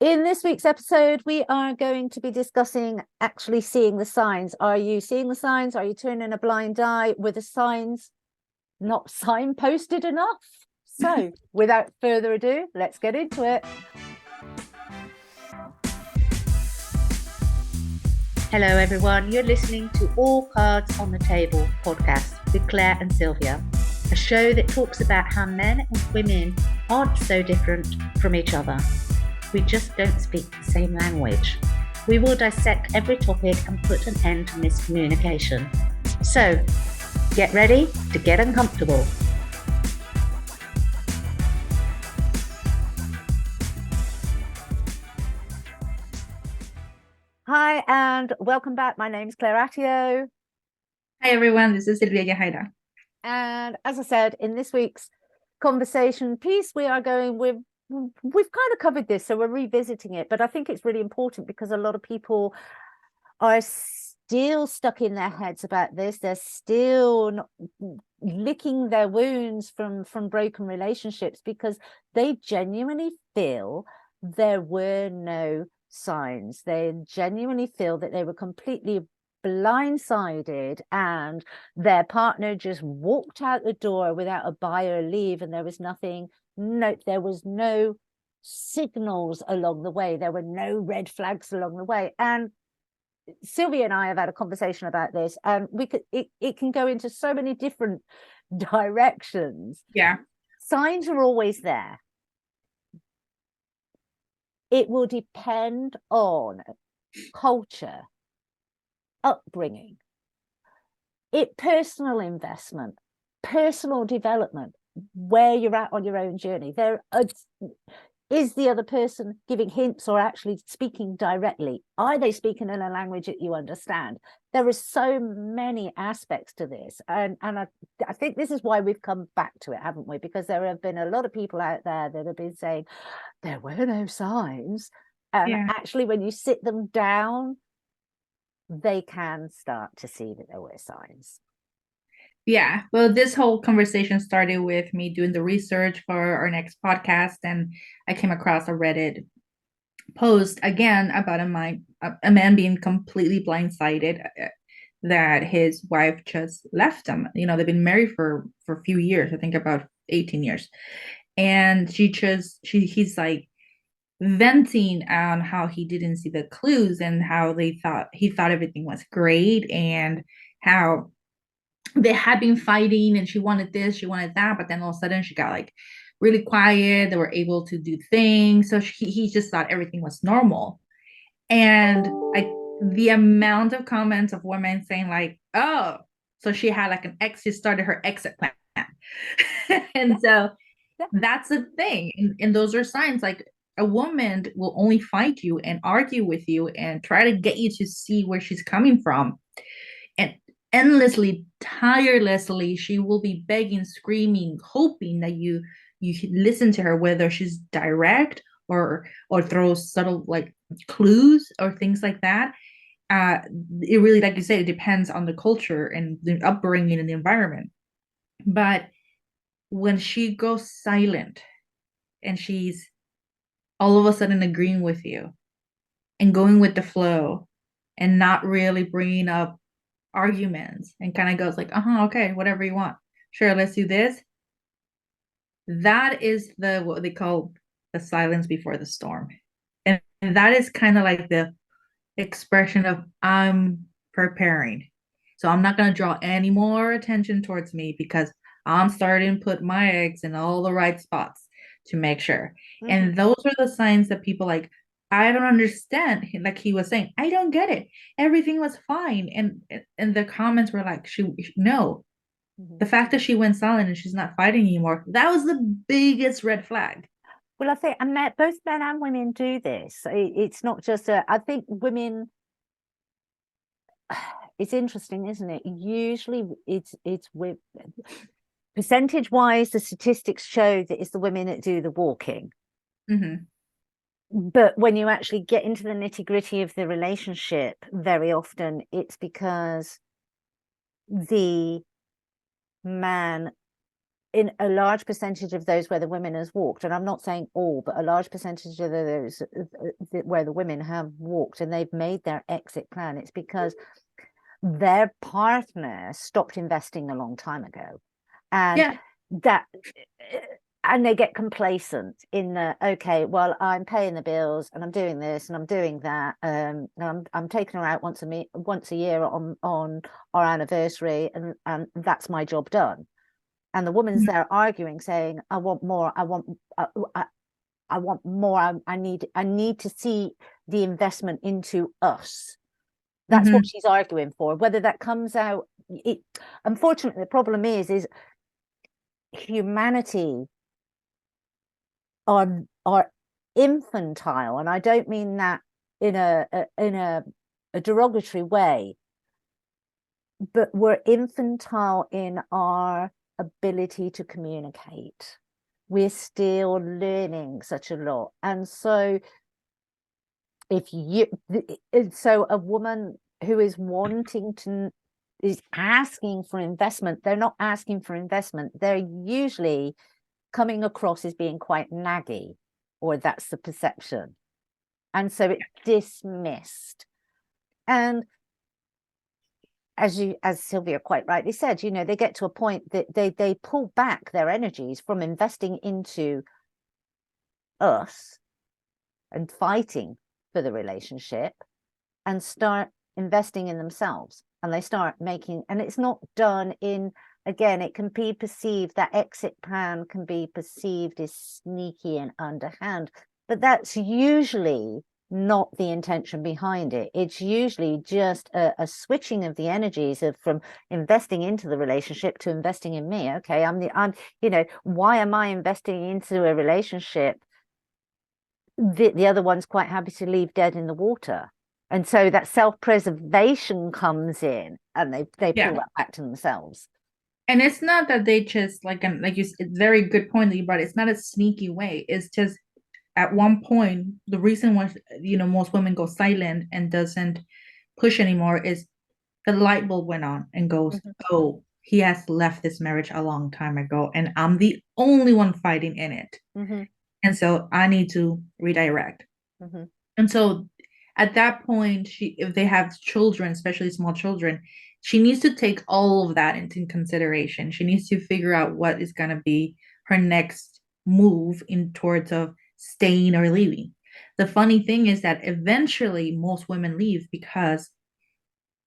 In this week's episode, we are going to be discussing actually seeing the signs. Are you seeing the signs? Are you turning a blind eye? Were the signs not signposted enough? So, without further ado, let's get into it. Hello, everyone. You're listening to All Cards on the Table podcast with Claire and Sylvia, a show that talks about how men and women aren't so different from each other. We just don't speak the same language. We will dissect every topic and put an end to miscommunication. So, get ready to get uncomfortable. Hi, and welcome back. My name's Claire Attio. Hi everyone, this is Sylvia Yahaira. And as I said, in this week's conversation piece, we've kind of covered this, so we're revisiting it, but I think it's really important because a lot of people are still stuck in their heads about this. They're still licking their wounds from broken relationships because they genuinely feel there were no signs. They genuinely feel that they were completely blindsided and their partner just walked out the door without a buy or leave, and there was no signals along the way. There were no red flags along the way. And Sylvia and I have had a conversation about this, and it can go into so many different directions. Yeah. Signs are always there. It will depend on culture, upbringing, personal investment, personal development, where you're at on your own journey. Is the other person giving hints or actually speaking directly? Are they speaking in a language that you understand? There are so many aspects to this. And I think this is why we've come back to it, haven't we? Because there have been a lot of people out there that have been saying there were no signs. And actually, when you sit them down, they can start to see that there were signs. Yeah. Well, this whole conversation started with me doing the research for our next podcast, and I came across a Reddit post again about a man being completely blindsided that his wife just left him. You know, they've been married for a few years, I think about 18 years. And he's like venting on how he didn't see the clues and how he thought everything was great, and how they had been fighting and she wanted this, she wanted that, but then all of a sudden she got like really quiet. They were able to do things. So he just thought everything was normal. And the amount of comments of women saying like, oh, so she had like an exit, started her exit plan. And so that's the thing. And those are signs. Like, a woman will only fight you and argue with you and try to get you to see where she's coming from. And endlessly, tirelessly, she will be begging, screaming, hoping that you listen to her, whether she's direct or throws subtle like clues or things like that. It really, like you said, it depends on the culture and the upbringing and the environment. But when she goes silent and she's all of a sudden agreeing with you and going with the flow and not really bringing up arguments and kind of goes like, okay, whatever you want. Sure, let's do this. That is what they call the silence before the storm. And that is kind of like the expression of I'm preparing. So I'm not going to draw any more attention towards me because I'm starting to put my eggs in all the right spots to make sure. Mm-hmm. And those are the signs that people like, I don't understand. Like he was saying, I don't get it. Everything was fine. And the comments were like, no. Mm-hmm. The fact that she went silent and she's not fighting anymore, that was the biggest red flag. Well, I think both men and women do this. It's not just I think women. It's interesting, isn't it? Usually, it's with percentage-wise, the statistics show that it's the women that do the walking. Mm-hmm. But when you actually get into the nitty-gritty of the relationship, very often it's because the man in a large percentage of those where the women has walked, and I'm not saying all, but a large percentage of those where the women have walked and they've made their exit plan, it's because their partner stopped investing a long time ago. And that, and they get complacent in the, okay, well, I'm paying the bills and I'm doing this and I'm doing that. I'm taking her out once a year on our anniversary, and that's my job done. And the woman's there arguing, saying, I want more, I want more, I need to see the investment into us. That's what she's arguing for. Whether that comes out, unfortunately, the problem is humanity are infantile, and I don't mean that in a derogatory way, but we're infantile in our ability to communicate. We're still learning such a lot. And so so a woman who is asking for investment, they're not asking for investment, they're usually coming across as being quite naggy, or that's the perception, and so it's dismissed. And as Sylvia quite rightly said, they get to a point that they pull back their energies from investing into us and fighting for the relationship, and start investing in themselves. And they start making, and it's not done in, again, it can be perceived, that exit plan can be perceived as sneaky and underhand, but that's usually not the intention behind it. It's usually just a switching of the energies from investing into the relationship to investing in me. Okay, I'm why am I investing into a relationship? The other one's quite happy to leave dead in the water. And so that self-preservation comes in, and they pull that back to themselves. And it's not that they just like you, it's very good point that you brought. It's not a sneaky way. It's just at one point, the reason why most women go silent and doesn't push anymore is the light bulb went on and goes, oh, he has left this marriage a long time ago, and I'm the only one fighting in it. And so I need to redirect. And so at that point, if they have children, especially small children, she needs to take all of that into consideration. She needs to figure out what is going to be her next move in towards of staying or leaving. The funny thing is that eventually most women leave because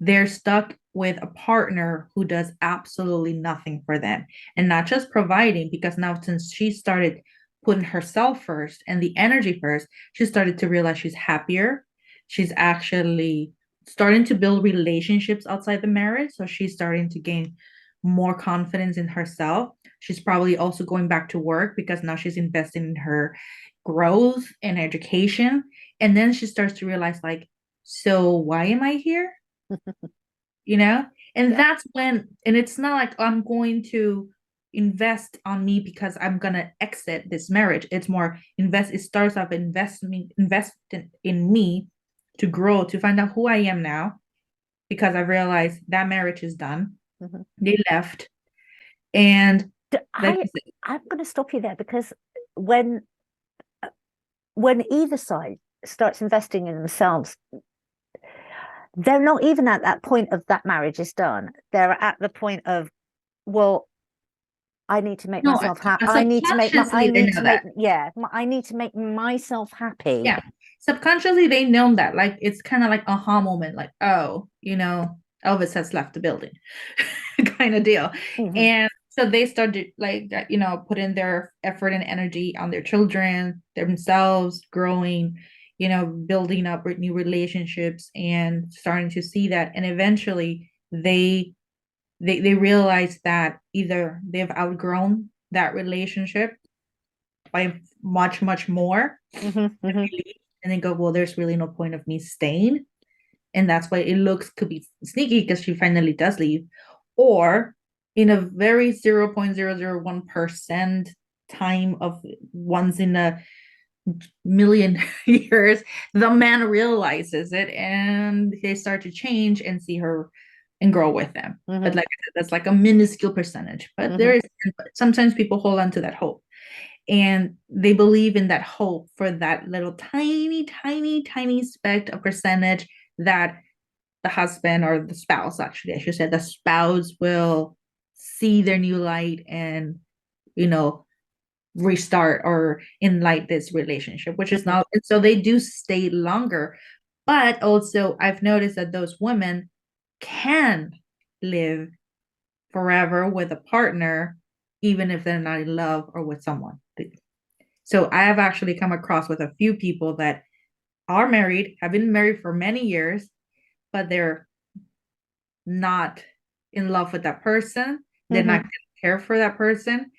they're stuck with a partner who does absolutely nothing for them, and not just providing, because now since she started putting herself first and the energy first, she started to realize she's happier. She's actually starting to build relationships outside the marriage. So she's starting to gain more confidence in herself. She's probably also going back to work because now she's investing in her growth and education. And then she starts to realize, like, so why am I here? And that's when, and it's not like I'm going to invest on me because I'm gonna exit this marriage. It's more it starts off investing in me to grow, to find out who I am now, because I realized that marriage is done. They left. And I'm going to stop you there, because when either side starts investing in themselves, they're not even at that point of that marriage is done. They're at the point of, well, I need to make myself happy. I need to make myself happy. Yeah. Subconsciously, they know that. Like, it's kind of like aha moment, like, oh, Elvis has left the building kind of deal. And so they started like that, putting their effort and energy on their children, themselves, growing, building up new relationships, and starting to see that. And eventually they realize that either they've outgrown that relationship by much, much more, and then go, well, there's really no point of me staying. And that's why it could be sneaky, because she finally does leave. Or in a very 0.001% time of once in a million years, the man realizes it and they start to change and see her and grow with them. But Mm-hmm. like I said, that's like a minuscule percentage. But Mm-hmm. there is sometimes people hold on to that hope, and they believe in that hope for that little tiny, tiny, tiny speck of percentage that the husband or the spouse, actually, I should say, the spouse will see their new light and, you know, restart or enlight this relationship, which is not. And so they do stay longer. But also, I've noticed that those women can live forever with a partner, even if they're not in love or with someone. So I have actually come across with a few people that are married, have been married for many years, but they're not in love with that person. They're Mm-hmm. not going to care for that person.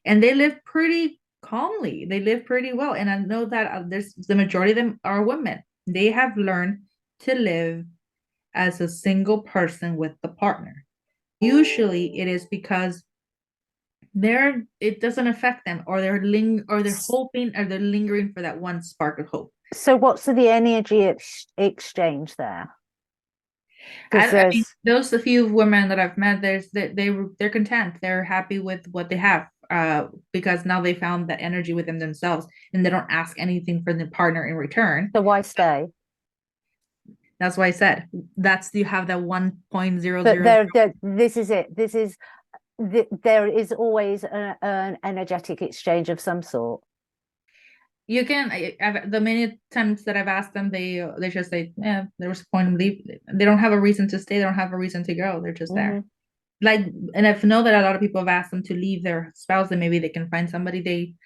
And they live pretty calmly. They live pretty well. And I know that there's the majority of them are women. They have learned to live as a single person with the partner. Usually it is because it doesn't affect them, or they're hoping, or they're lingering for that one spark of hope. So what's the energy exchange there? Because I mean, there's those the few women that I've met, they're content, they're happy with what they have, because now they found that energy within themselves, and they don't ask anything from the partner in return. so why stay? That's why I said you have that 1.000. But this is it. There is always an energetic exchange of some sort. You can, the many times that I've asked them, they just say, yeah, there was a point in leave. They don't have a reason to stay. They don't have a reason to go. They're just there. Mm-hmm. Like, and I know that a lot of people have asked them to leave their spouse, and maybe they can find somebody.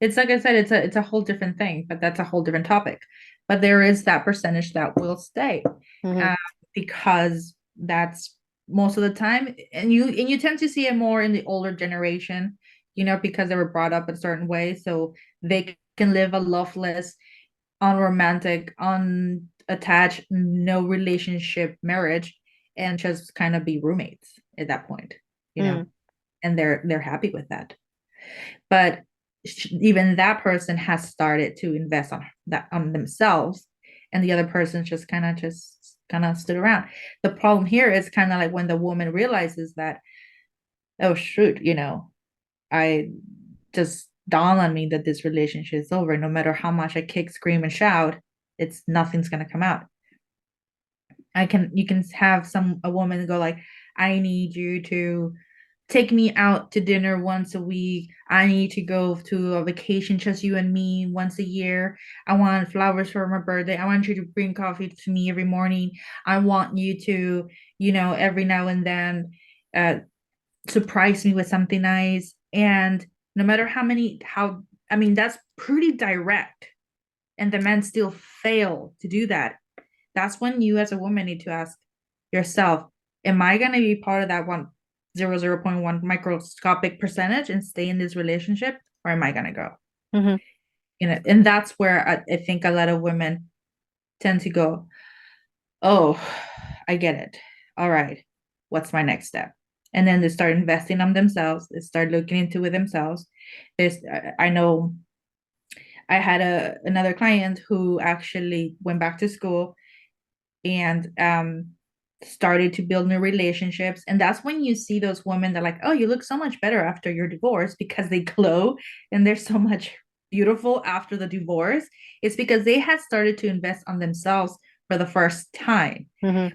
It's like I said, it's a whole different thing, but that's a whole different topic. But there is that percentage that will stay, Mm-hmm. because that's most of the time, and you tend to see it more in the older generation, because they were brought up a certain way, so they can live a loveless, unromantic, unattached, no relationship marriage, and just kind of be roommates at that point, Mm. and they're happy with that. But even that person has started to invest on themselves, and the other person just kind of stood around. The problem here is kind of like when the woman realizes that, oh shoot, I just dawned on me that this relationship is over. No matter how much I kick, scream, and shout, nothing's gonna come out. You can have a woman go like, I need you to take me out to dinner once a week. I need to go to a vacation, just you and me, once a year. I want flowers for my birthday. I want you to bring coffee to me every morning. I want you to, every now and then, surprise me with something nice. And no matter I mean, that's pretty direct. And the men still fail to do that. That's when you as a woman need to ask yourself, am I going to be part of that 0.1 microscopic percentage and stay in this relationship, or am I going to go? Mm-hmm. And that's where I think a lot of women tend to go, oh, I get it. All right, what's my next step? And then they start investing on themselves. They start looking into it themselves. I know I had another client who actually went back to school and started to build new relationships. And that's when you see those women that are like, oh, you look so much better after your divorce, because they glow and they're so much beautiful after the divorce. It's because they had started to invest on themselves for the first time. Mm-hmm.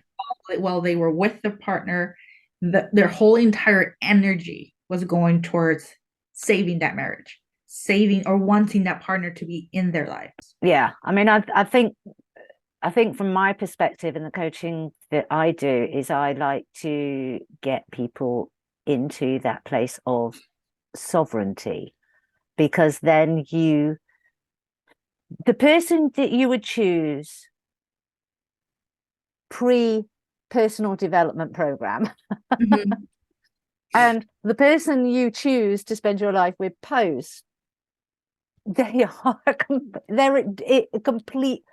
While they were with their partner, their whole entire energy was going towards saving that marriage, saving or wanting that partner to be in their lives. Yeah, I mean, I think from my perspective in the coaching that I do is I like to get people into that place of sovereignty, because then the person that you would choose pre-personal development program Mm-hmm. and the person you choose to spend your life with post, they're at complete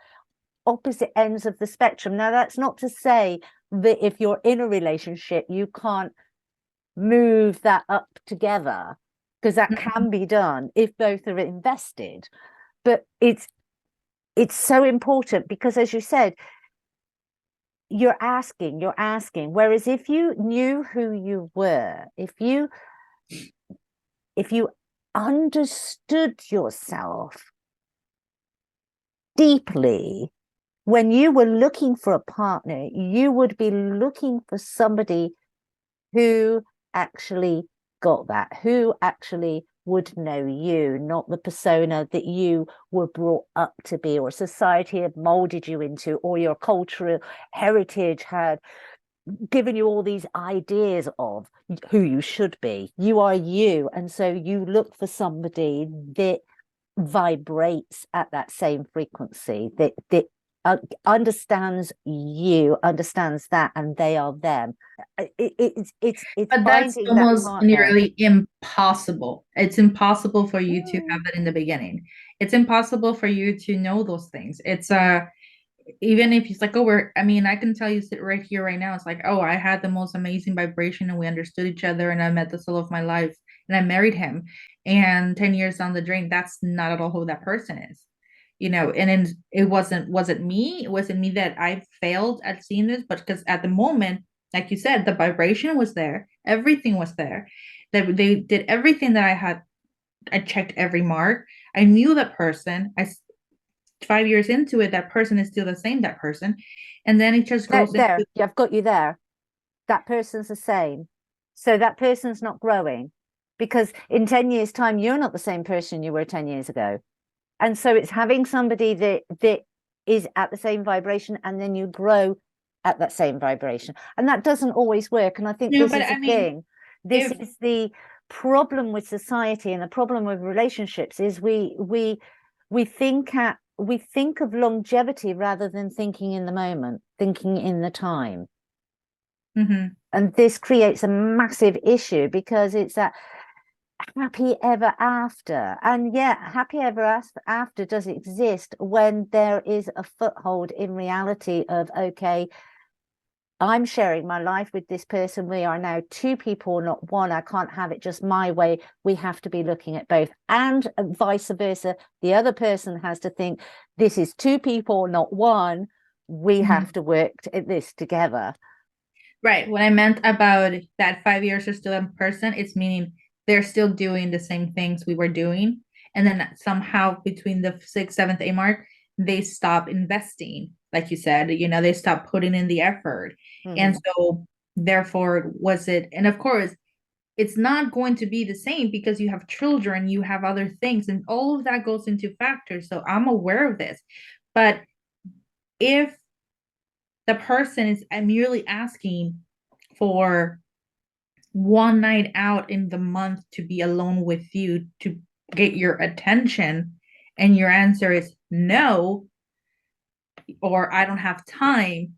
opposite ends of the spectrum. Now, that's not to say that if you're in a relationship, you can't move that up together, because that can be done if both are invested. But it's so important because, as you said, you're asking. Whereas if you knew who you were, if you understood yourself deeply, when you were looking for a partner, you would be looking for somebody who actually got that, who actually would know you, not the persona that you were brought up to be, or society had molded you into, or your cultural heritage had given you all these ideas of who you should be. You are you. And so you look for somebody that vibrates at that same frequency, that understands you, understands that, and they are them. It's But that's finding that almost partner. nearly impossible. It's impossible for you to Mm. have that in the beginning. It's impossible for you to know those things. It's even if he's like, oh, I mean, I can tell you sit right here right now. It's like, oh, I had the most amazing vibration and we understood each other and I met the soul of my life and I married him. And 10 years down the drain, that's not at all who that person is. And it wasn't me. It wasn't me that I failed at seeing this, but because at the moment, like you said, the vibration was there, everything was there. That they did everything that I checked every mark. I knew that person. 5 years into it, that person is still the same, that person. And then it just There, goes into, there, I've got you there. That person's the same. So that person's not growing, because in 10 years' time, you're not the same person you were 10 years ago. And so it's having somebody that is at the same vibration, and then you grow at that same vibration. And that doesn't always work. And I think this but is I the mean, thing. This if, is the problem with society, and the problem with relationships is we think of longevity rather than thinking in the moment, thinking in the time. mhm. And this creates a massive issue, because it's that happy ever after. And yet, happy ever after does exist when there is a foothold in reality of, okay, I'm sharing my life with this person. We are now two people, not one. I can't have it just my way. We have to be looking at both, and vice versa. The other person has to think, this is two people, not one. We Mhm. have to work at this together. Right. What I meant about that 5 years are still in person, it's meaning they're still doing the same things we were doing. And then somehow between the sixth, seventh, eighth mark, they stop investing. Like you said, they stop putting in the effort. And Mm-hmm. so therefore was it, and of course, it's not going to be the same because you have children, you have other things, and all of that goes into factors. So I'm aware of this. But if the person is merely asking for one night out in the month to be alone with you to get your attention, and your answer is no, or I don't have time,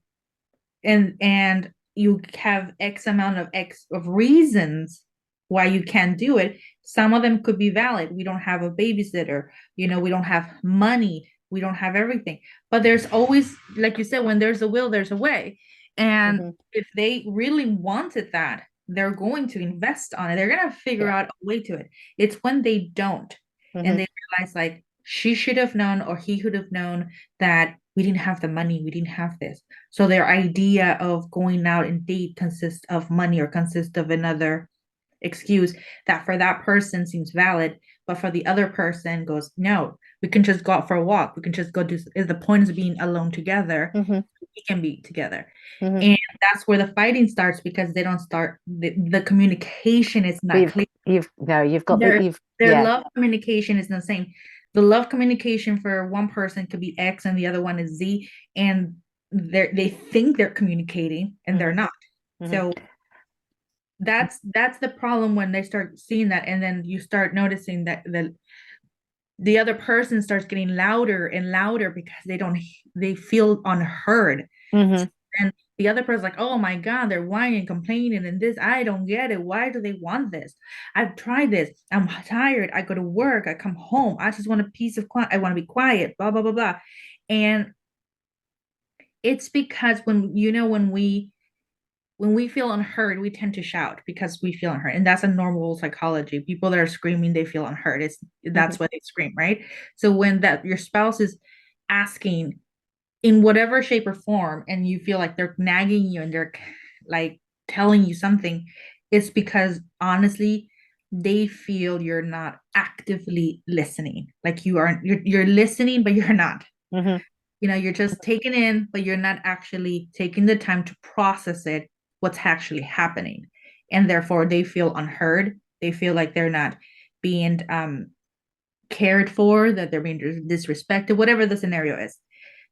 and you have x amount of reasons why you can't do it. Some of them could be valid. We don't have a babysitter, we don't have money, we don't have everything. But there's always, like you said, when there's a will, there's a way. And Mm-hmm. if they really wanted that, they're going to invest on it. They're going to figure Yeah. out a way to it. It's when they don't, and Mm-hmm. they realize, like, she should have known or he should have known that we didn't have the money, we didn't have this. So their idea of going out and date consists of money or consists of another excuse that for that person seems valid, but for the other person goes, no, we can just go out for a walk. We can just go do, the point is being alone together. Mm-hmm. We can be together. Mm-hmm. And that's where the fighting starts, because they don't start, the communication is not We've clear. you've no, you've got the Their you've their yeah. love communication is the same. The love communication for one person could be X and the other one is Z, and they think they're communicating and they're Mm-hmm. not. Mm-hmm. So that's the problem when they start seeing that, and then you start noticing that the other person starts getting louder and louder because they feel unheard. Mm-hmm. And the other person's like, oh my God, they're whining, complaining, and this, I don't get it. Why do they want this? I've tried this. I'm tired. I go to work. I come home. I just want a piece of quiet. I want to be quiet, blah, blah, blah, blah. And it's because when we feel unheard, we tend to shout because we feel unheard. And that's a normal psychology. People that are screaming, they feel unheard. Mm-hmm. That's why they scream, right? So when that your spouse is asking in whatever shape or form, and you feel like they're nagging you and they're like telling you something, it's because honestly, they feel you're not actively listening. Like you're listening, but you're not. Hmm. You're just taking in, but you're not actually taking the time to process it, what's actually happening. And therefore they feel unheard. They feel like they're not being cared for, that they're being disrespected, whatever the scenario is.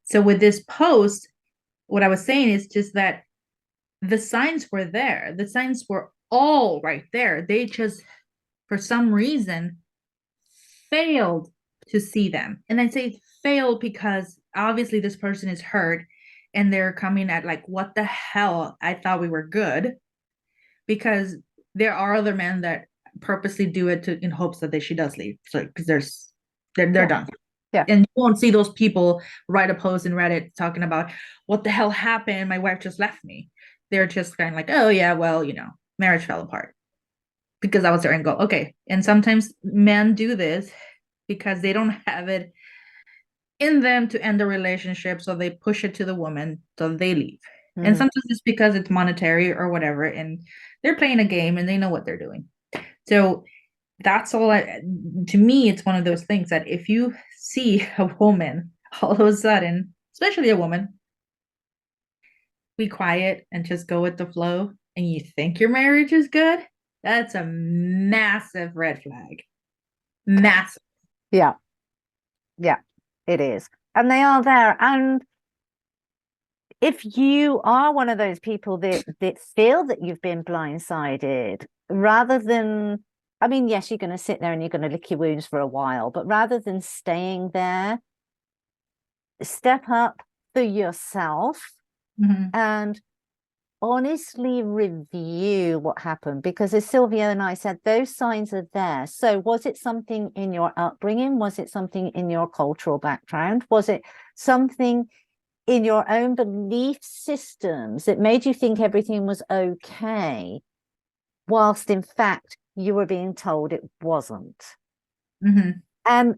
So with this post, what I was saying is just that the signs were there. The signs were all right there. They just, for some reason, failed to see them. And I say failed because obviously this person is hurt and they're coming at like, what the hell? I thought we were good. Because there are other men that purposely do it in hopes that she does leave. So because they're Yeah. done. Yeah. And you won't see those people write a post in Reddit talking about what the hell happened. My wife just left me. They're just kind of like, oh yeah, well, marriage fell apart because that was their end goal. Okay. And sometimes men do this because they don't have it in them to end the relationship. So they push it to the woman so they leave. And Hmm. sometimes it's because it's monetary or whatever. And they're playing a game and they know what they're doing. So that's all to me, it's one of those things that if you see a woman all of a sudden, especially a woman, be quiet and just go with the flow and you think your marriage is good, that's a massive red flag. Massive. Yeah. Yeah, it is. And they are there. And if you are one of those people that feel that you've been blindsided, rather than, I mean, yes, you're going to sit there and you're going to lick your wounds for a while, but rather than staying there, step up for yourself Mhm. and honestly review what happened. Because as Sylvia and I said, those signs are there. So was it something in your upbringing? Was it something in your cultural background? Was it something in your own belief systems that made you think everything was okay, whilst in fact you were being told it wasn't? Mhm. And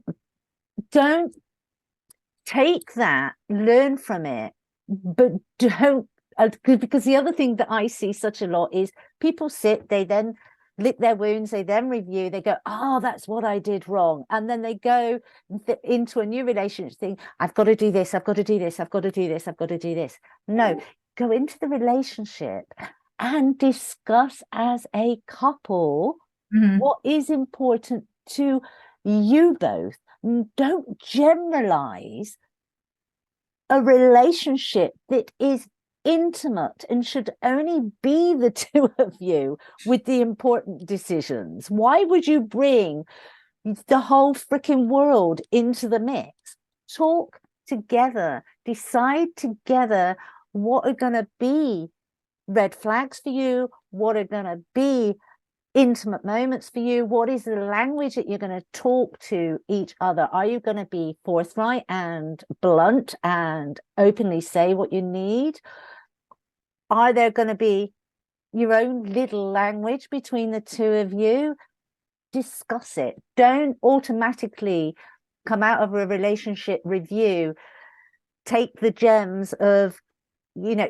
don't take that, learn from it, but don't, because the other thing that I see such a lot is people sit, they then lick their wounds, they then review, they go, oh, that's what I did wrong. And then they go into a new relationship thing, I've got to do this, I've got to do this, I've got to do this, I've got to do this. No, go into the relationship and discuss as a couple Mhm. what is important to you both. Don't generalize a relationship that is intimate and should only be the two of you with the important decisions. Why would you bring the whole freaking world into the mix? Talk together, decide together what are going to be red flags for you, what are going to be intimate moments for you. What is the language that you're going to talk to each other? Are you going to be forthright and blunt and openly say what you need? Are there going to be your own little language between the two of you? Discuss it. Don't automatically come out of a relationship review, take the gems of,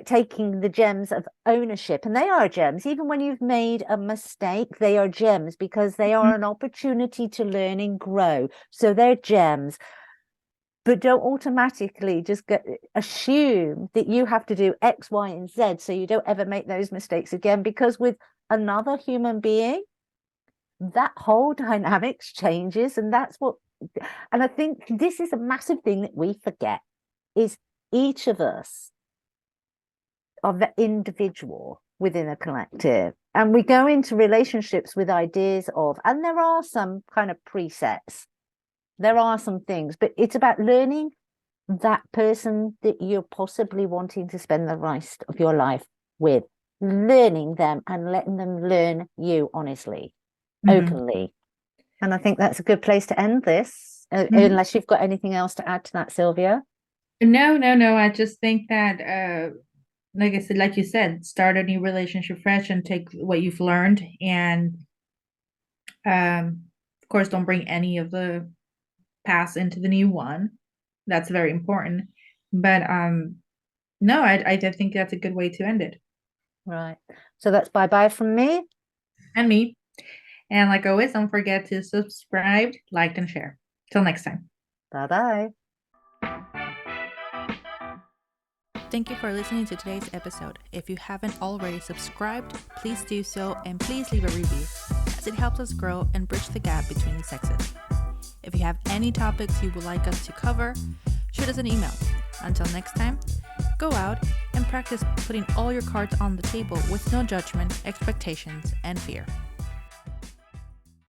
taking the gems of ownership. And they are gems. Even when you've made a mistake, they are gems because they are an opportunity to learn and grow. So they're gems. But don't automatically just assume that you have to do X, Y, and Z so you don't ever make those mistakes again. Because with another human being, that whole dynamics changes. And I think this is a massive thing that we forget is each of us of the individual within a collective. And we go into relationships with ideas of, and there are some kind of presets, there are some things, but it's about learning that person that you're possibly wanting to spend the rest of your life with, learning them and letting them learn you honestly, Mhm. openly. And I think that's a good place to end this, Mhm. unless you've got anything else to add to that, Sylvia. No, no, no. I just think that like I said, like you said, start a new relationship fresh and take what you've learned and of course don't bring any of the past into the new one. That's very important. But no, I think that's a good way to end it. Right. So that's bye-bye from me. And me. And like always, don't forget to subscribe, like, and share. Till next time. Bye-bye. Thank you for listening to today's episode. If you haven't already subscribed, please do so, and please leave a review, as it helps us grow and bridge the gap between the sexes. If you have any topics you would like us to cover, shoot us an email. Until next time, go out and practice putting all your cards on the table with no judgment, expectations, and fear.